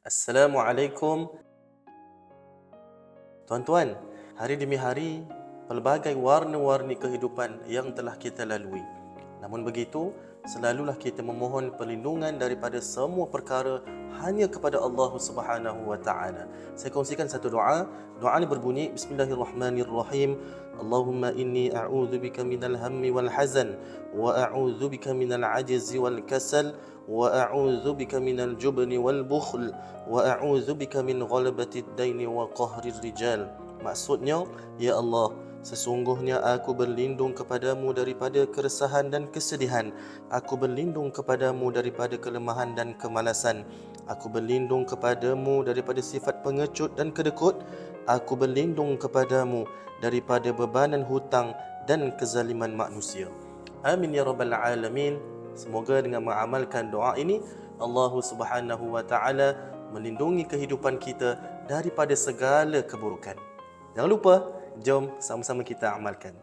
Assalamualaikum. Tuan-tuan, hari demi hari, pelbagai warna-warni kehidupan yang telah kita lalui. Namun begitu, selalulah kita memohon perlindungan daripada semua perkara hanya kepada Allah Subhanahu wa taala. Saya kongsikan satu doa. Doa ini berbunyi Bismillahirrahmanirrahim. Allahumma inni a'udzubika minal hammi wal hazan wa a'udzubika minal ajzi wal kasal wa a'udzubika minal jubni wal bukhl wa a'udzubika min ghalabatid daini wa qahrir rijal. Maksudnya, ya Allah, sesungguhnya aku berlindung kepadamu daripada keresahan dan kesedihan. Aku berlindung kepadamu daripada kelemahan dan kemalasan. Aku berlindung kepadamu daripada sifat pengecut dan kedekut. Aku berlindung kepadamu daripada bebanan hutang dan kezaliman manusia. Amin ya rabbal alamin. Semoga dengan mengamalkan doa ini, Allah Subhanahu wa taala melindungi kehidupan kita daripada segala keburukan. Jangan lupa, jom sama-sama kita amalkan.